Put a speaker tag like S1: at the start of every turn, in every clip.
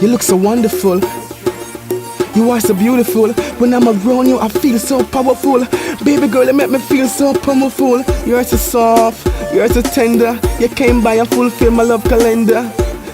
S1: You look so wonderful. You are so beautiful. When I'm around you, I feel so powerful. Baby girl, you make me feel so powerful. You're so soft, you're so tender. You came by and fulfill my love calendar.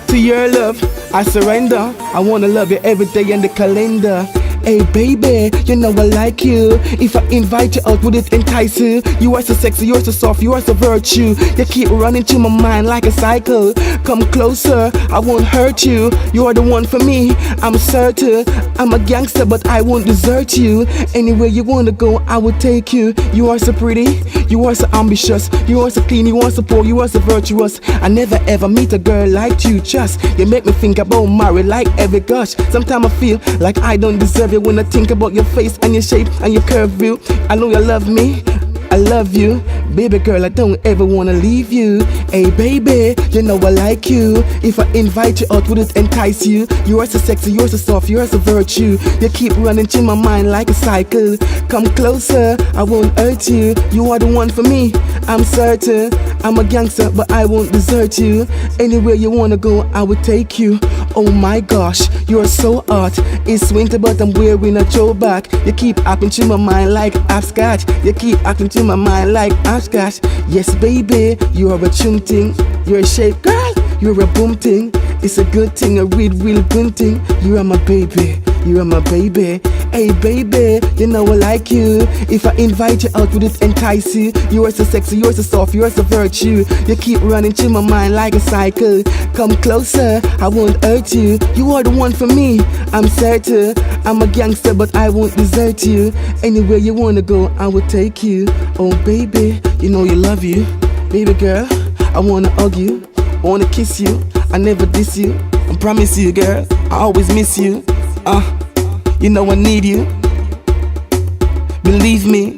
S1: To your love, I surrender. I wanna love you every day in the calendar. Hey baby, you know I like you. If I invite you out, would it entice you? You are so sexy, you're so soft, you are so virtue. You keep running through my mind like a cycle. Come closer, I won't hurt you. You are the one for me, I'm certain. I'm a gangster, but I won't desert you. Anywhere you wanna go, I will take you. You are so pretty, you are so ambitious. You are so clean, you are so poor, you are so virtuous. I never ever meet a girl like you, just. You make me think about marriage like every gosh. Sometimes I feel like I don't deserve you when I think about your face and your shape and your curve view. I know you love me, I love you. Baby girl, I don't ever wanna leave you. Hey baby, you know I like you. If I invite you out, would it entice you? You are so sexy, you are so soft, you are so virtue. You keep running through my mind like a cycle. Come closer, I won't hurt you. You are the one for me, I'm certain. I'm a gangster, but I won't desert you. Anywhere you wanna go, I will take you. Oh my gosh, you're so hot. It's winter, but I'm wearing a throwback. You keep acting through my mind like hopscotch. You keep acting through my mind like hopscotch. Yes, baby, you are a chum thing. You're a shape girl, you're a boom thing. It's a good thing, a real good thing. You are my baby, you are my baby. Hey baby, you know I like you. If I invite you out, would it entice you? You are so sexy, you are so soft, you are so virtue. You keep running through my mind like a cycle. Come closer, I won't hurt you. You are the one for me, I'm certain. I'm a gangster, but I won't desert you. Anywhere you wanna go, I will take you. Oh baby, you know you love you. Baby girl, I wanna hug you, I wanna kiss you. I never diss you, I promise you girl, I always miss you. You know I need you. Believe me,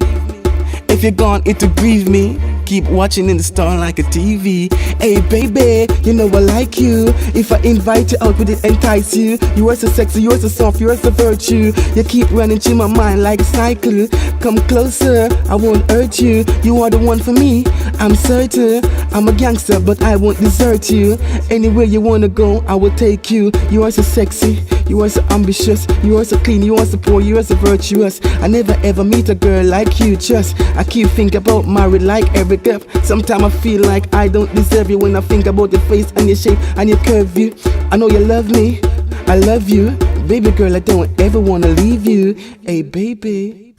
S1: if you're gone, it will grieve me. Keep watching in the star like a TV. Hey baby, you know I like you. If I invite you out, would it entice you? You are so sexy, you are so soft, you are so virtue. You keep running through my mind like a cycle. Come closer, I won't hurt you. You are the one for me, I'm certain. I'm a gangster, but I won't desert you. Anywhere you wanna go, I will take you. You are so sexy, you are so ambitious. You are so clean, you are so poor, you are so virtuous. I never ever meet a girl like you, just. I keep thinking about married like every girl. Sometimes I feel like I don't deserve you when I think about your face and your shape and your curve view. I know you love me, I love you. Baby girl, I don't ever wanna leave you. Hey baby.